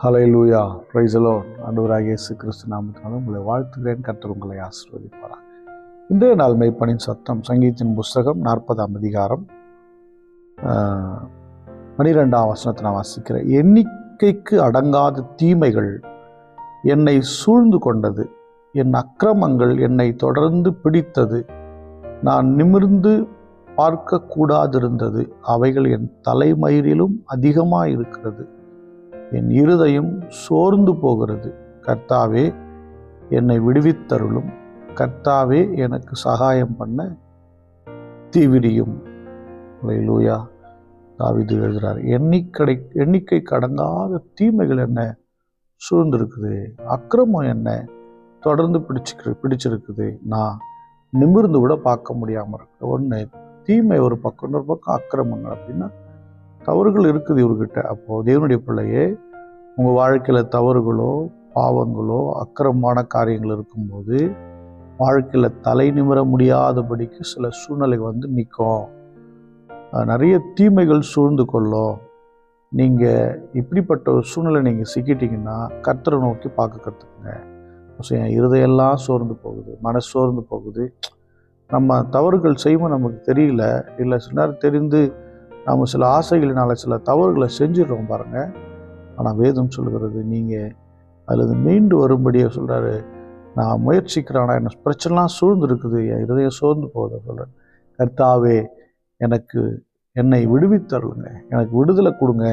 Hallelujah, praise the Lord. ஆண்டவராகிய இயேசு கிறிஸ்து நாமத்தினால உங்களை வாழ்த்துகிறேன். கர்த்தர் உங்களை ஆசீர்வதிப்பாராக. இன்றைய நாள் மெய்ப்பனின் சத்தம் சங்கீதத்தின் புஸ்தகம் 40ஆம் அதிகாரம் 12ஆம் வசனத்தை நான் வாசிக்கிறேன். எண்ணிக்கைக்கு அடங்காத தீமைகள் என்னை சூழ்ந்து கொண்டது, என் அக்கிரமங்கள் என்னை தொடர்ந்து பிடித்தது, நான் நிமிர்ந்து பார்க்க கூடாதிருந்தது, அவைகள் என் தலைமயிரிலும் அதிகமாக இருக்கிறது, என் இருதயம் சோர்ந்து போகிறது. கர்த்தாவே என்னை விடுவித்தருளும், கர்த்தாவே எனக்கு சகாயம் பண்ண தீவிரியும். ஹல்லேலூயா. தாவீது எழுதுகிறார், எண்ணிக்கைக்கு அடங்காத தீமைகள் என்ன சூழ்ந்திருக்குது, அக்கிரமம் என்ன தொடர்ந்து பிடிச்சிருக்குது, நான் நிமிர்ந்து கூட பார்க்க முடியாமல் இருக்கு. ஒன்று தீமை ஒரு பக்கம், இன்னொரு பக்கம் அக்கிரமங்கள். அப்படின்னா தவறுகள் இருக்குது இவர்கிட்ட. அப்போது தேவனுடைய பிள்ளையே, உங்கள் வாழ்க்கையில் தவறுகளோ பாவங்களோ அக்கிரமமான காரியங்கள் இருக்கும்போது வாழ்க்கையில் தலை நிமிர முடியாதபடிக்கு சில சூழ்நிலை வந்து நிற்கும். நிறைய தீமைகள் சூழ்ந்து கொள்ளும். நீங்கள் இப்படிப்பட்ட ஒரு சூழ்நிலை நீங்கள் சிக்கிட்டீங்கன்னா கர்த்தரை நோக்கி பார்க்க கற்றுக்குங்க. என் இருதையெல்லாம் சோர்ந்து போகுது, மனசு சோர்ந்து போகுது. நம்ம தவறுகள் செய்வோம், நமக்கு தெரியல, இல்லை சில நேரம் தெரிந்து நம்ம சில ஆசைகளினால சில தவறுகளை செஞ்சிடறோம் பாருங்கள். ஆனால் வேதம் சொல்கிறது, நீங்கள் அதில் மீண்டு வரும்படியாக சொல்கிறாரு. நான் முயற்சிக்கிறேன், ஆனால் என்ன பிரச்சனைலாம் சூழ்ந்து இருக்குது, என் இருதயம் சோர்ந்து போகுது சொல்கிறேன். கர்த்தாவே என்னை விடுவித்தருளுங்க, எனக்கு விடுதலை கொடுங்க,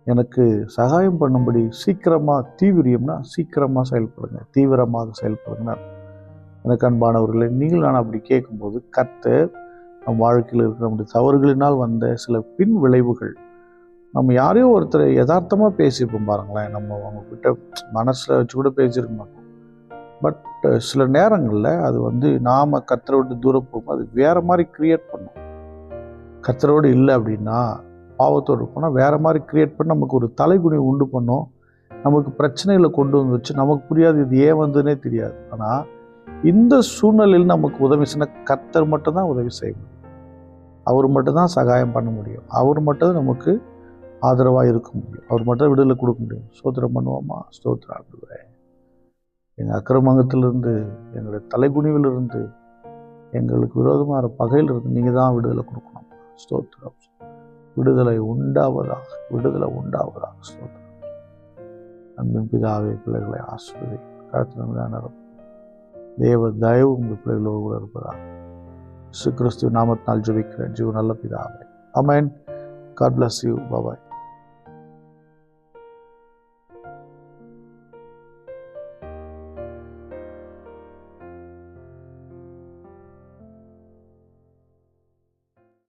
எனக்கு சகாயம் பண்ணும்படி சீக்கிரமாக தீவிரம்னா சீக்கிரமாக செயல்படுங்க, தீவிரமாக செயல்படுங்க. எனக்கு அன்பானவர்களே, நீங்கள் நான் அப்படி கேட்கும்போது கர்த்தர் நம் வாழ்க்கையில் இருக்கிற நம்முடைய தவறுகளினால் வந்த சில பின் விளைவுகள், நம்ம யாரையோ ஒருத்தரை யதார்த்தமாக பேசியிருப்போம் பாருங்களேன், நம்ம அவங்கக்கிட்ட மனசில் வச்சு கூட பேசியிருக்க மாட்டோம். பட் சில நேரங்களில் அது வந்து நாம் கர்த்தரை விட்டு தூரம் போகும்போது அது வேறு மாதிரி க்ரியேட் பண்ணும். கர்த்தரோடு இல்லை அப்படின்னா, பாவத்தோடு போனால் வேறு மாதிரி க்ரியேட் பண்ணி நமக்கு ஒரு தலைகுனி உண்டு பண்ணோம், நமக்கு பிரச்சனைகளை கொண்டு வந்து வச்சு நமக்கு புரியாது, இது ஏன் வந்ததுன்னே தெரியாது. ஆனால் இந்த சூழ்நிலையில் நமக்கு உதவி செய்ய கர்த்தர் மட்டும்தான் உதவி செய்ய முடியும், அவர் மட்டும்தான் சகாயம் பண்ண முடியும், அவர் மட்டும்தான் நமக்கு ஆதரவாக இருக்க முடியும், அவர் மட்டும் விடுதலை கொடுக்க முடியும். ஸ்தோத்திரம் பண்ணுவோமா? ஸ்தோத்திரம் ஆண்டவரே, எங்கள் அக்கிரமங்கத்திலிருந்து, எங்களுடைய தலைகுனிவிலிருந்து, எங்களுக்கு விரோதமான பகையிலிருந்து நீங்கள் தான் விடுதலை கொடுக்கணும். ஸ்தோத்திரம். விடுதலை உண்டாவதாக, விடுதலை உண்டாவதாக. ஸ்தோத்திரம். அன்பின் பிதாவே, பிள்ளைகளை ஆசீர்வதி. கர்த்தர் தேவ தயவு உங்கள் பிள்ளைகளோடு கூட இருப்பதாக இயேசு கிறிஸ்துவின் நாமத்தினால் ஜெபிக்கிறேன் ஜீவ நல்ல பிதாவே. ஆமென். God bless you. Bye bye.